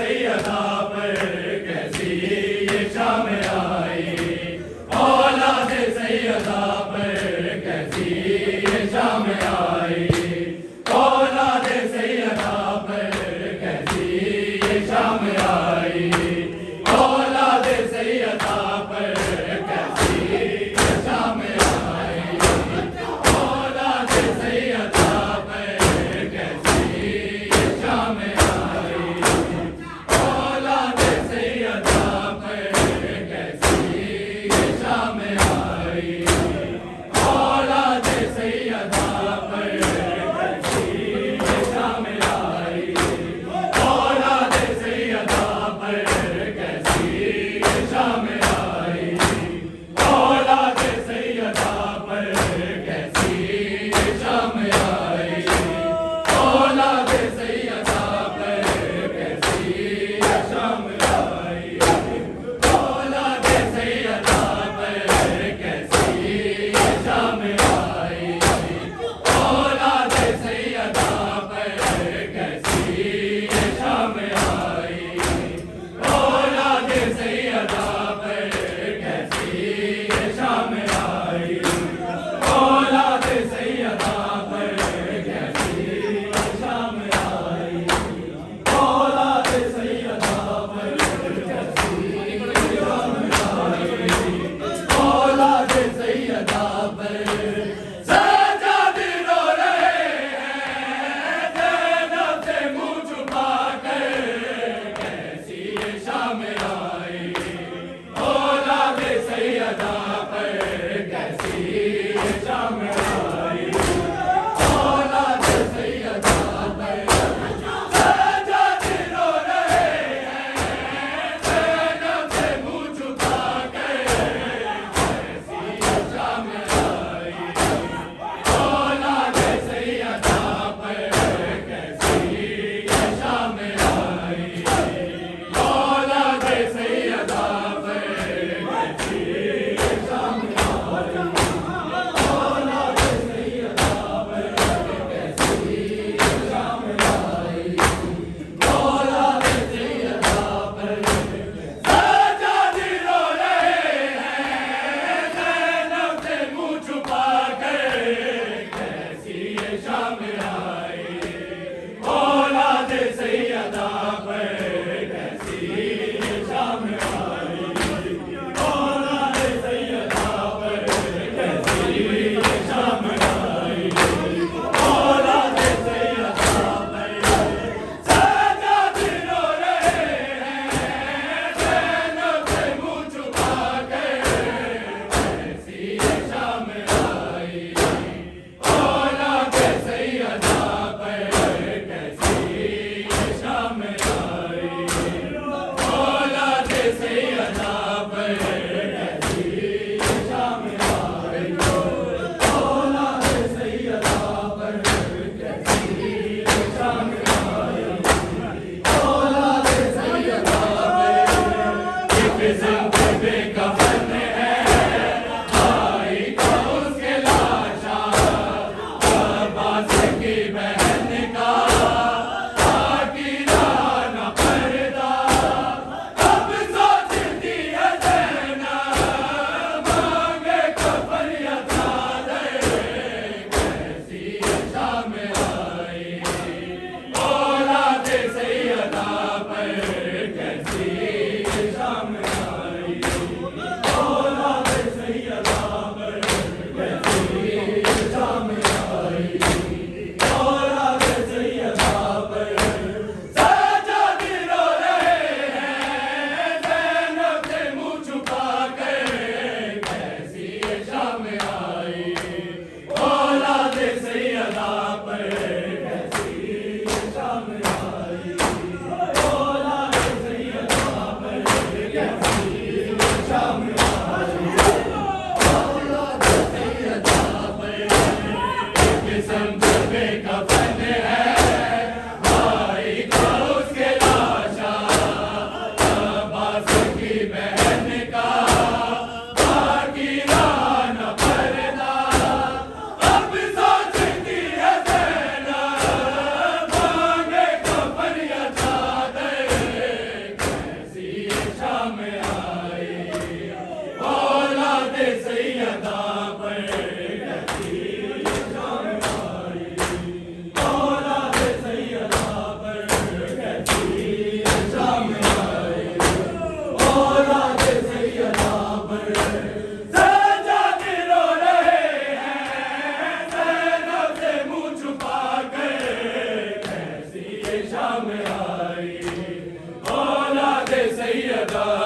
सैयदा पर कैसी ये शाम आई, औलाद सैयदा पर कैसी ये शाम आई, औलाद सैयदा पर कैसी ये शाम आई, औलाद सैयदा पर कैसी ये शाम आई, औलाद सैयदा पर कैसी ये शाम आई, औलाद सैयदा पर कैसी ये शाम आई, औलाद सैयदा पर कैसी ये शाम आई, औलाद सैयदा पर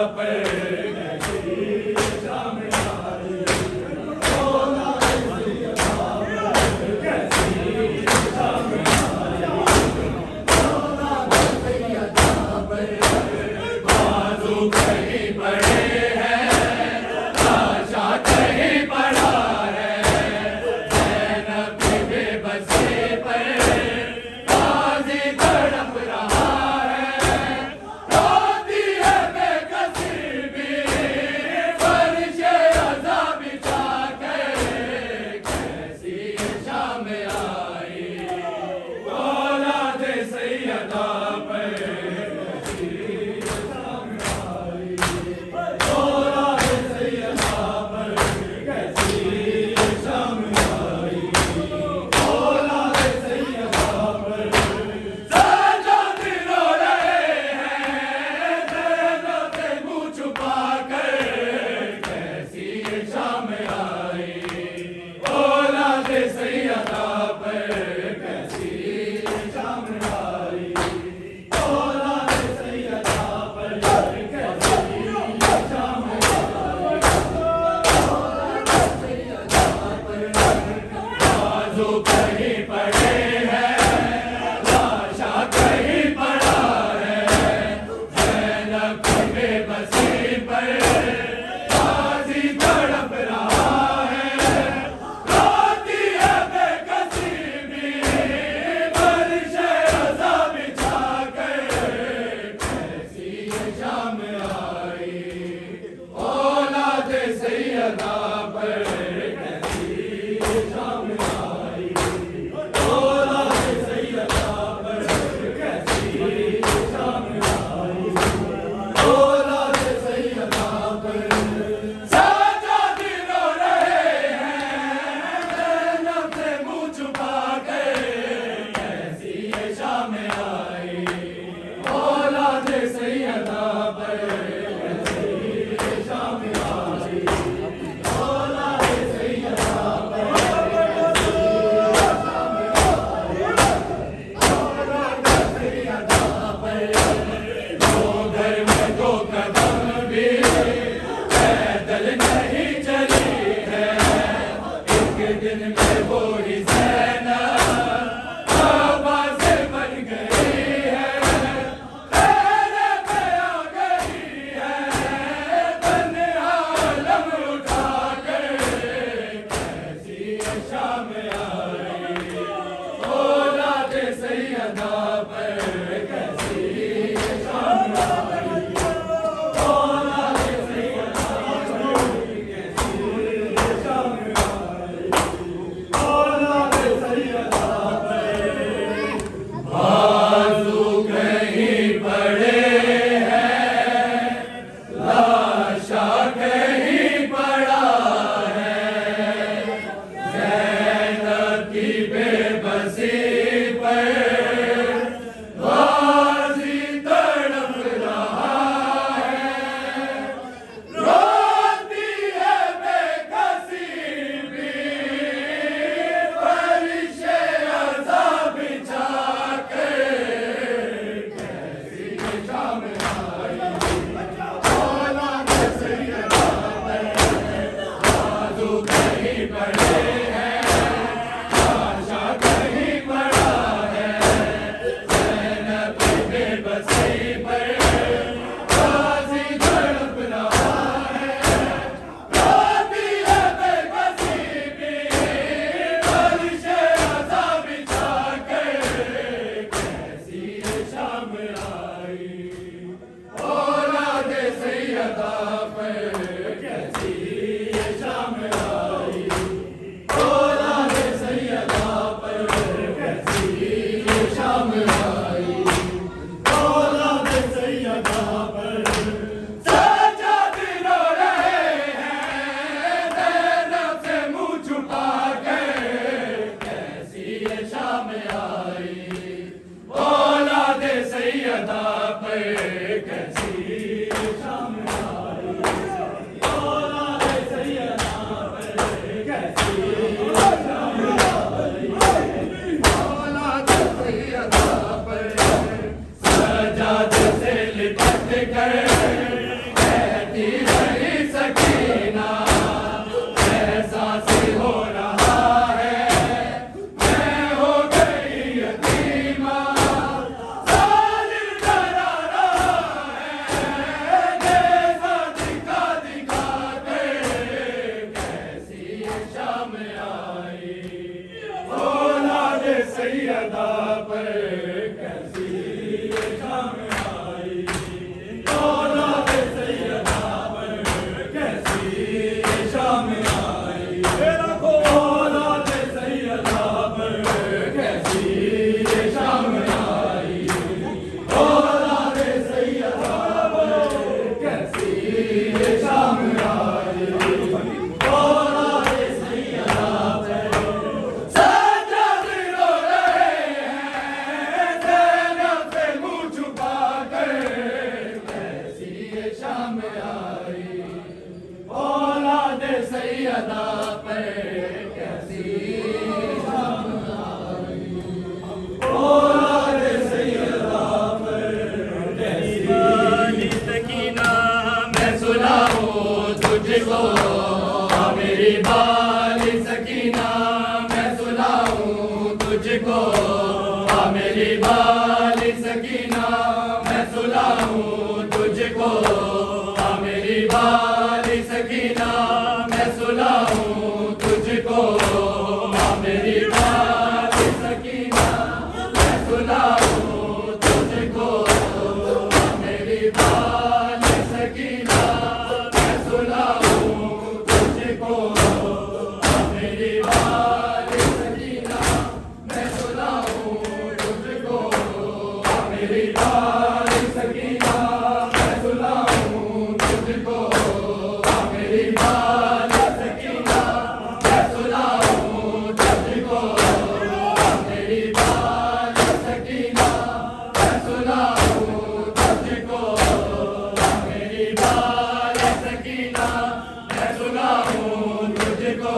पर कैसी शाम आई। बाजू कहीं पड़े हैं, लाशा कहीं पड़ा है, ज़ैनब की बेबसी पर गाज़ी तड़प रहा है। रोती है बेकसी भी फर्शे अज़ा बिछा कर, कैसी शाम आई। औलाद सैयदा पर कहीं पड़े हैं, लाशा कहीं पड़ा है, ज़ैनब की बेबसी पर गाज़ी तड़प रहा है। रोती है बेकसी भी फर्शे अज़ा बिछा कर, कैसी शाम आई। औलाद सैयदा पर कैसी शाम आई। दिन में वो ही ज़ैनब आवाज़ बन गई है, तेरे पे आ गई है, तन्ने आलम उठा कर, कैसी शाम आई। औलाद सैयदा पर कैसी शाम आई। औलाद सैयदा पर कैसी शाम आई। बाजू कहीं पड़े हैं, लाशा कहीं पड़ा है, ज़ैनब की बेबसी पर गाज़ी तड़प रहा है। रोती है बेकसी भी फर्शे अज़ा बिछा कर, कैसी शाम आई। औलाद सैयदा पर बाजू कहीं पड़े हैं, लाशा कहीं पड़ा है, ज़ैनब की बेबसी पर गाज़ी तड़प रहा है। रोती है बेकसी भी फर्शे अज़ा बिछा कर, कैसी शाम आई। औलाद सैयदा पर कैसी शाम आई। औलाद सैयदा पर कैसी शाम आई। औलाद सैयदा पर सज्जाद रो रहे हैं, ज़ैनब से मुँह छुपा कर, कैसी शाम आई। औलाद सैयदा पर कैसी शाम आई। औलाद सैयदा पर कैसी शाम आई। औलाद सैयदा पर सजाद से लिपट कर अदा पर कैसी शर्म आई। औलाद सैयदा पर कैसी सकीना मैं सुनाऊं तुझको, मेरी बाली सकीना मैं सुनाऊं तुझको, मेरी बाली सकीना मैं सुनाऊं तुझको, मेरी बाली सकीना मैं सुनाऊं तुझको, मेरी बाली सकीना मैं सुनाऊं तुझको, मेरी बाली सकीना मैं सुनाऊं तुझको, मेरी बाली सकीना मैं सुनाऊं तुझको, मेरी बाली सकीना मैं सुनाऊं तुझको, मेरी बाली सकीना मैं सुनाऊं तुझको, मेरी बाली सकीना मैं सुनाऊं तुझको, मेरी बाली सकीना मैं सुनाऊं तुझको, मेरी बाली सकीना मैं सुनाऊं तुझको,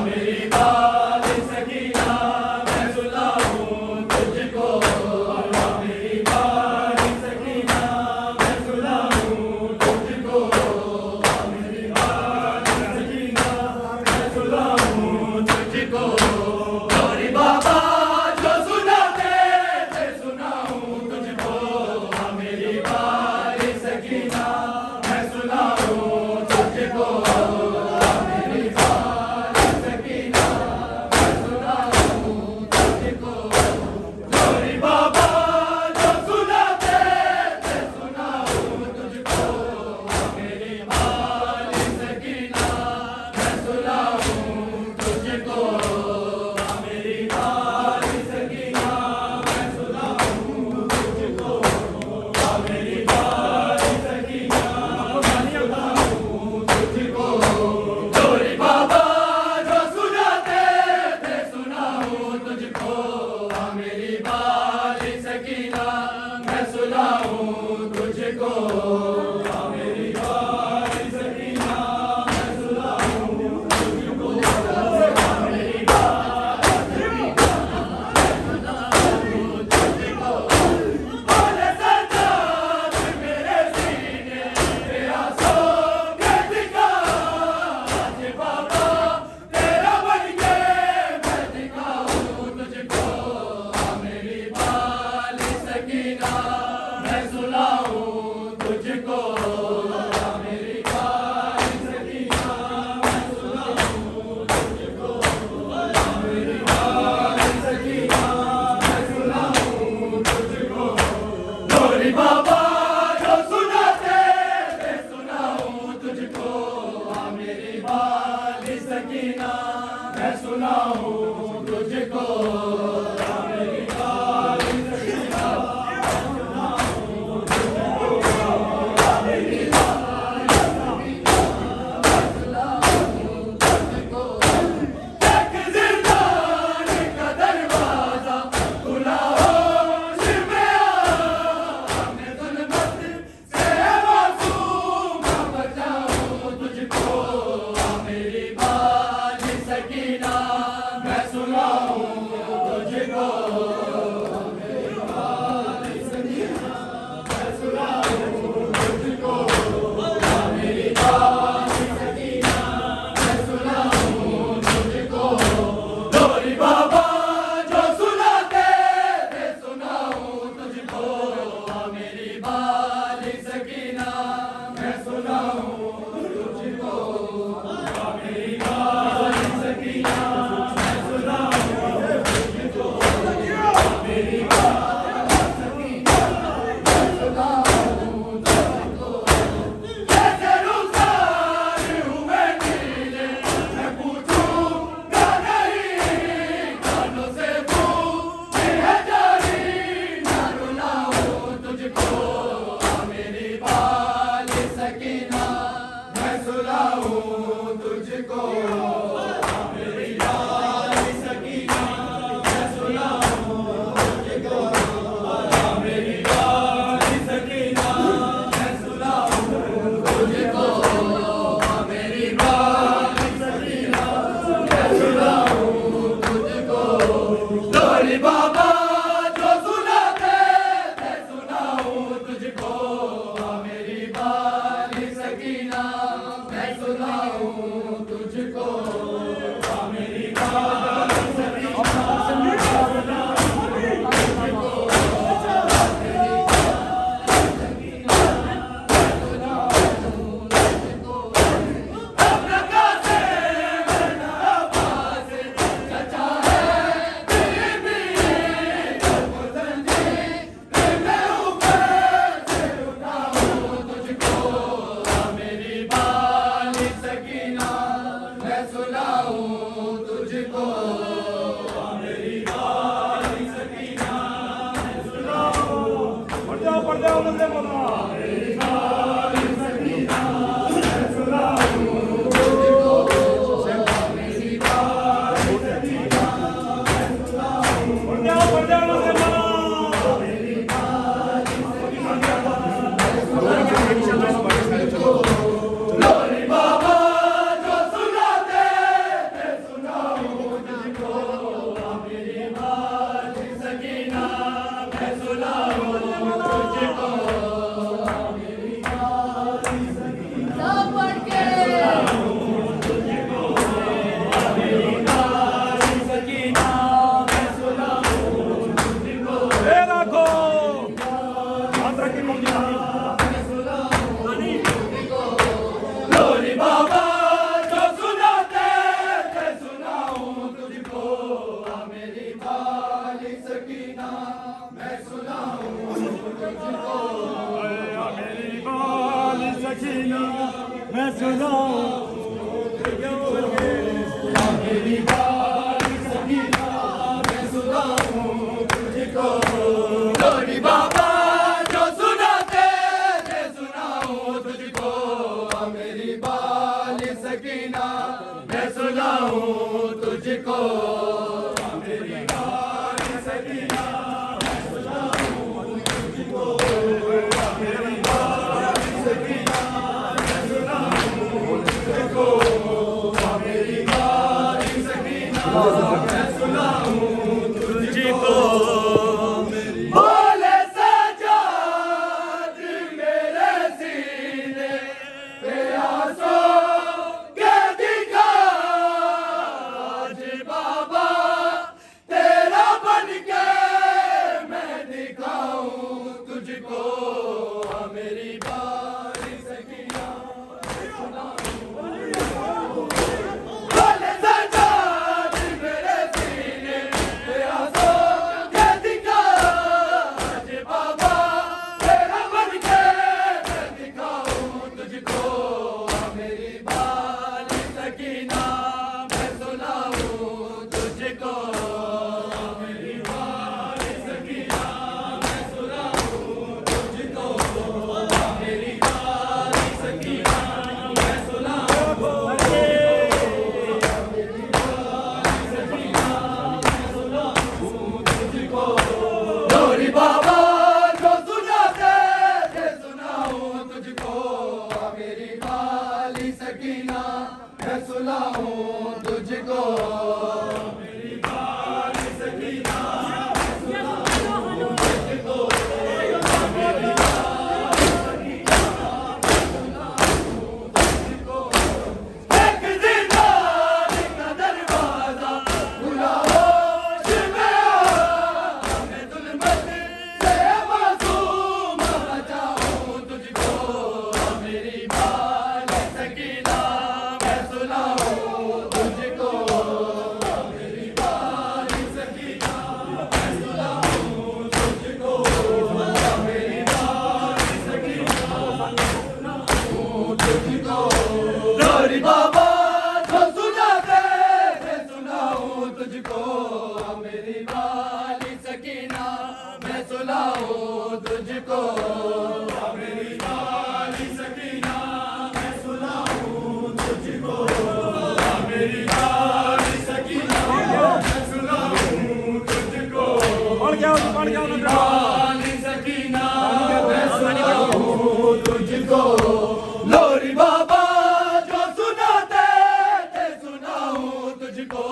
मेरी बाली सकीना मैं सुनाऊं तुझको, मेरी बाली सकीना मैं सुनाऊं तुझको। गौरी बाबा जो सुनाते थे सुनाऊं तुझको, मेरी बाली सकीना मैं सुनाऊं तुझको, मेरी बाली सकीना मैं सुनाऊं तुझको। गौरी बाबा जो सुनाते थे सुनाऊं तुझको, मेरी बाली सकीना मैं सुनाऊं तुझको, मेरी बाली सकीना मैं सुनाऊं तुझको, मेरी बाली सकीना मैं सुनाऊं तुझको। गौरी बाबा जो सुनाते थे सुनाऊं तुझको, मेरी बाली सकीना मैं सुनाऊं तुझको, मेरी बाली सकीना मैं सुनाऊं तुझको, मेरी बाली सकीना बोले सरदार मेरे सीने पे आंसू के दिखा, आज बाबा तेरा बन के मैं दिखाऊं तुझको, मेरी बाली सकीना मैं सुनाऊं तुझको, मेरी बाली सकीना मैं सुनाऊं तुझको, मेरी बाली सकीना मैं सुनाऊं तुझको। गौरी बाबा जो सुनाते थे सुनाऊं तुझको, मेरी बाली सकीना मैं सुनाऊं तुझको, मेरी बाली सकीना मैं सुनाऊं तुझको, मेरी बाली सकीना मैं सुनाऊं तुझको। एक ज़िंदान का दरवाज़ा खुला हो सिर में आ, मैं ज़ुल्मत से मासूम बचाऊं तुझको, मेरी बाली सकीना मैं सुनाऊं तुझको, मेरी बाली सकीना मैं सुनाऊं तुझको, मेरी बाली सकीना मैं सुनाऊं तुझको। गौरी बाबा जो सुनाते थे सुनाऊं तुझको, मेरी बाली सकीना मैं सुनाऊं तुझको, मेरी बाली सकीना मैं सुनाऊं तुझको, मेरी बाली सकीना मैं सुनाऊं तुझको। कैसे रुखसार हूँ मैं नीले मैं पूछूंगा नहीं, कानों से पूछी है जारी ना रुलाऊं तुझको, मेरी बाली सकीना मैं सुनाऊं तुझको, मेरी बाली सकीना मैं सुनाऊं तुझको, मेरी बाली सकीना मैं सुनाऊं तुझको, मेरी बाली सकीना मैं सुनाऊं मेरी बात सकीना मैं सुनाऊं तुझको लोरी बाबा जो सुनाते मैं सुनाऊं तुझको मेरी बाल सकीना मैं सुनाऊं तुझको मेरी बाल सकीना मैं सुनाऊं तुझको मेरी बाल सकीना मैं सुनाऊं तुझको मेरी बाल सकीना मैं सुनाऊं तुझको बोले सजाद मेरे सीने पे आंसू के दिखा आज बाबा तेरा बन के मैं दिखाऊं तुझको मेरी बाल सकीना बोले सजाद मेरे सीने पे आंसू के दिखा आज बाबा तेरा बन के मैं दिखाऊं तुझको मेरी बाल सकीना मैं सुनाऊं तुझको मेरी बाल सकीना मैं सुनाऊं तुझको मेरी बाल सकीना मैं सुनाऊं मेरी बाल सकीना मैं सुनाऊं तुझको लोरी बाबा जो सुनाते थे सुनाऊं तुझको मेरी बाल सकीना मैं सुनाऊं तुझको मेरी बाल सकीना मैं सुनाऊं तुझको मेरी बाल सकीना मैं सुनाऊं तुझको एक जिंदानी का दरवाजा खुला होश में मैं जुल्मत से मासूम बचाऊं तुझको मेरी बाल सकीना मैं सुनाऊं तुझको मेरी बाल सकीना मैं सुनाऊं तुझको मेरी बाल सकीना मैं सुनाऊं तुझको लोरी बाबा जो सुनाते मैं सुनाऊं तुझको मेरी बाल सकीना मैं सुनाऊं तुझको मेरी बाल सकीना मैं सुनाऊं तुझको मेरी बाल सकीना मैं सुनाऊं तुझको कौन क्या बाल सकीना मैं सुनाऊं तुझको लोरी बाबा जो सुनाते थे सुनाऊं तुझको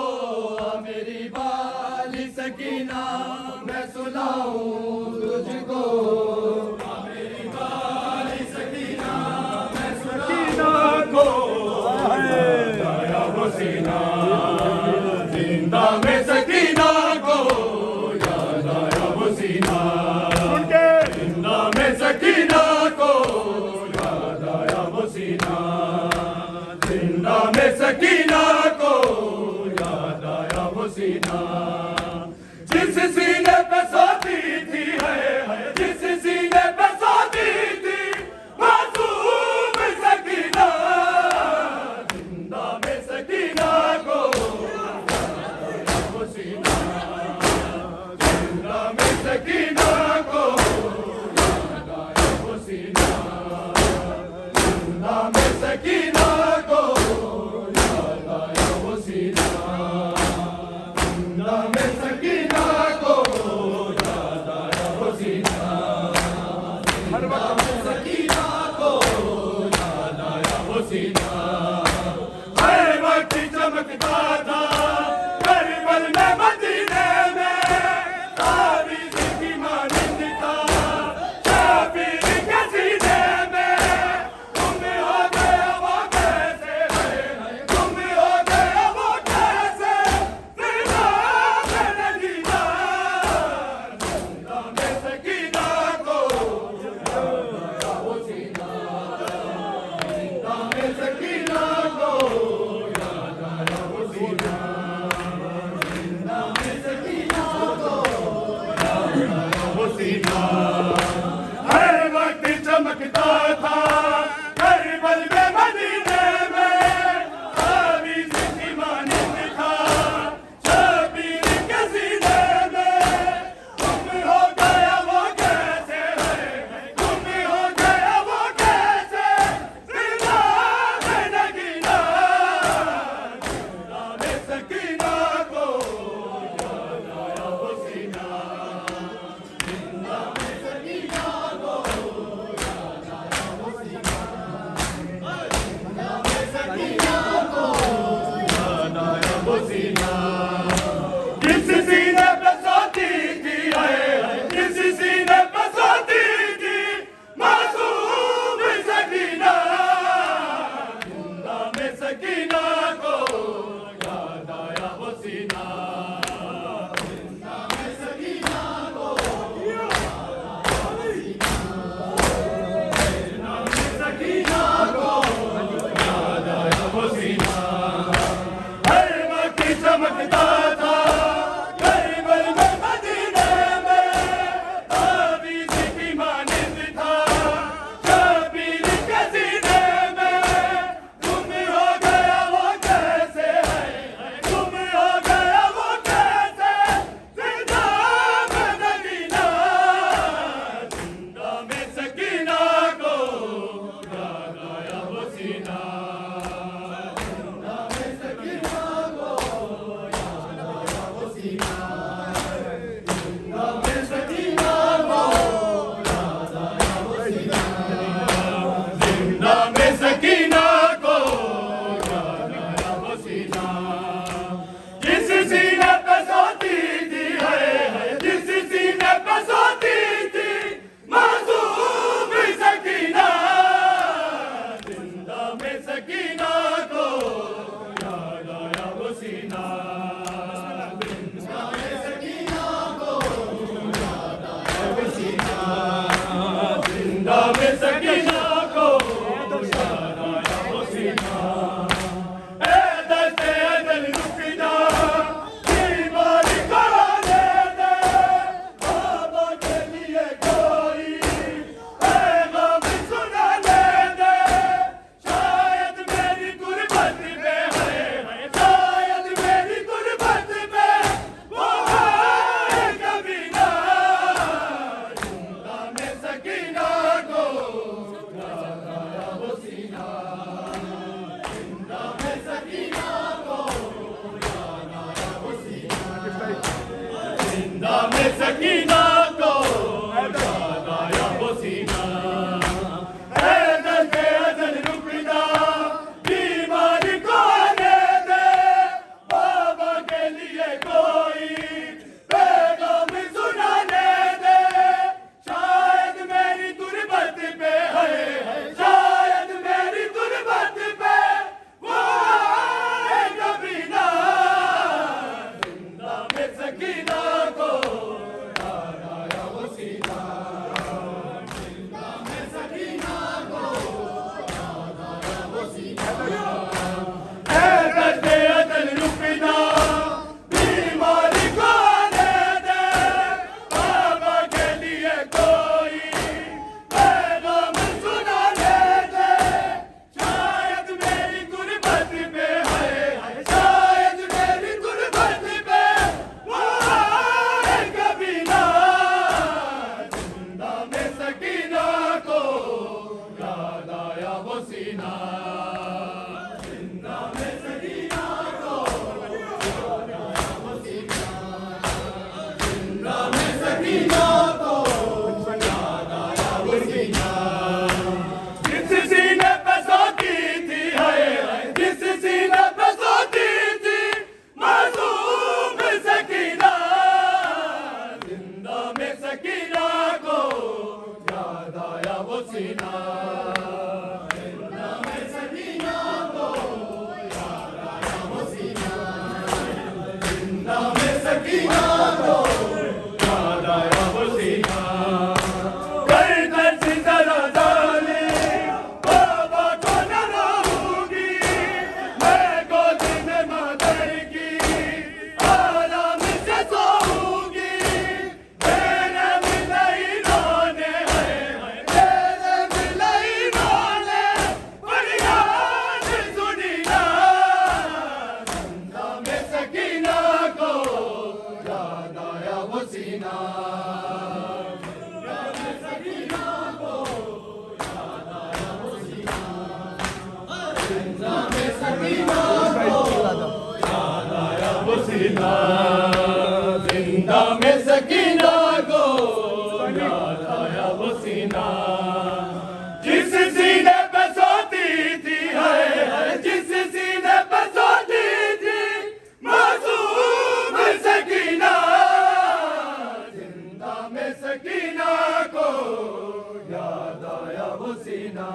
मेरी बाल सकीना मैं सुनाऊं तुझको मेरी बाल सकीना मैं सुनाऊं को याद आया वो सीना जिंदा में सकीना को याद आया वो सीना जिंदा में सकीना को याद आया वो सीना जिंदा में सकीना को याद आया वो सीना जिस सीने पे सोती थी है जिस सीने पे सोती थी मासूम सकीना जिंदा में सकीना को याद आया वो सीना जिंदा में सकीना को याद आया वो सीना जिंदा में सकीना को याद आया वो सीना जिंदा में सकीना को याद आया वो सीना हर वक्त सकीना को याद आया वो सीना हर वक्त चमकता था करबल में मदीने में तारीख की मानिंद था शाफिर के सीने में तुम हो गए वो कैसे तुम हो गए वो कैसे जिंदा में दीदार जिंदा में सकीना को याद आया वो सीना जिंदा में सकीना को याद आया वो सीना में सकीना को याद आया वो सीना ए दस्ते दिल रुकना बीमारी को दे दे बाबा के लिए कोई पैगाम सुना ले दे शायद मेरी गुर्बत में है शायद मेरी गुर्बत में वो है कभी ना जिंदा में सकीना को याद आया वो सीना जिंदा में सकीना को याद आया वो सीना जिंदा में सकीना को याद आया वो सीना है दर्दे अजल रुकना बीमारी को आने दे बाबा के लिए कोई पैगाम सुनाने दे शायद मेरी गुर्बत पे है शायद मेरी गुर्बत पे वो है कभी ना जिंदा में सकीना को याद आया वो सीना जिंदा में सकीना को याद आया वो सीना है दर्दे अजल रुकना बीमारी को आने दे बाबा के लिए कोई पैगाम सुनाने दे शायद मेरी गुर्बत पे है शायद मेरी गुर्बत पे वो है कभी ना जिंदा में सकीना को याद आया वो सीना जिंदा में सकीना को याद आया वो सीना जिंदा में सकीना को याद आया वो सीना जिस सीने पे सोती थी है जिस सीने पे सोती थी मासूम सकीना जिंदा में सकीना को याद आया वो सीना जिंदा में सकीना को याद आया वो सीना जिंदा में सकीना को याद आया वो सीना कर कर सी जरा डाली बाबा को न रहूंगी मैं गोदी में मदर की आराम से सोऊंगी तेरे मिलाई रोने है तेरे मिलाई रोने फरियाद सुनी ना जिंदा में सकीना को याद आया वो सीना जिंदा में सकीना को याद आया वो सीना जिंदा में सकीना को याद आया वो सीना जिंदा में सकीना को याद आया वो सीना जिस सीने पे सोती थी है जिस सीने पे सोती थी मासूम सकीना जिंदा में सकीना को याद आया वो सीना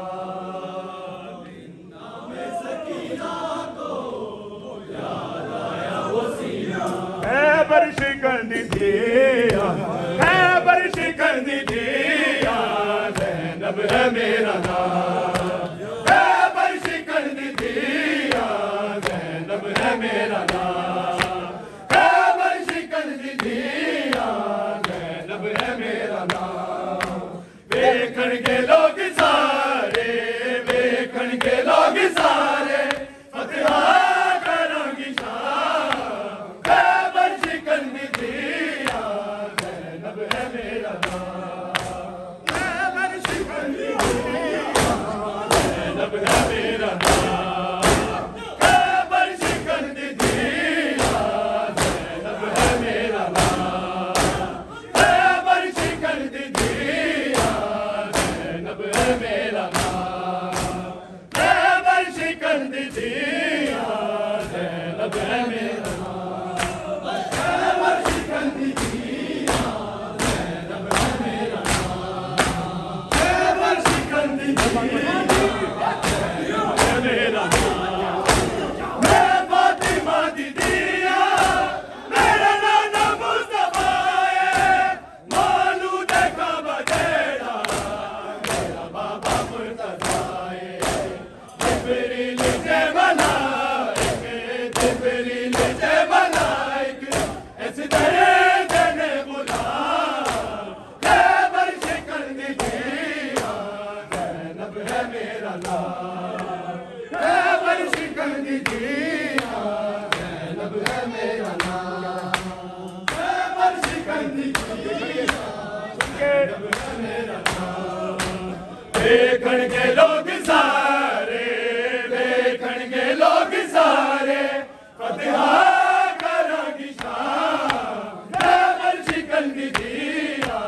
जिंदा में सकीना को याद आया वो सीना है बरश कर दी दिया है बरश कर दी दिया ज़ैनब है मेरा नाम है बरश कर दी दिया ज़ैनब है मेरा नाम है बरश कर दी दिया ज़ैनब है मेरा नाम वेखण के लोग सारे वेखण के लोग सारे फतहा करांगी शाम है बरश कर दी दिया ज़ैनब है मेरा नाम है बरश कर दी दिया ज़ैनब है मेरा नाम है बरश कर दी दिया ज़ैनब है मेरा नाम है बरश कर दी दिया ज़ैनब है मेरा नाम है बरश कर दी दिया ज़ैनब है मेरा नाम है बरश कर दी दिया ज़ैनब है मेरा नाम है बरश कर दी दिया ज़ैनब है मेरा नाम मैं फातिमा दी दिया मेरा नाना मुस्तफा है मालू देखा बजेड़ा मेरा है मेरा नाम, खैबर शिकंजी जिया ज़ैनब है मेरा नाम, खैबर शिकंजी जिया ज़ैनब है मेरा नाम। देखण के लोग सारे, देखण के लोग सारे फतहा करांगी शान, खैबर शिकंजी जिया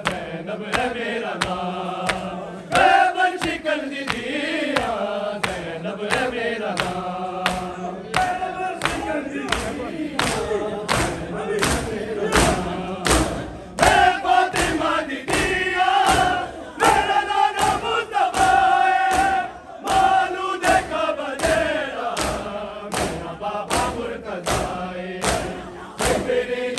ज़ैनब है मेरा नाम, खैबर शिकंजी जिया ज़ैनब है मेरा नाम, खैबर शिकंजी जिया ज़ैनब है मेरा नाम। मैं फातिमा दी दिया मेरा नाना मुस्तफा है, मालूद का बदेरा मेरा बाबा मुर्तज़ा है, मेरे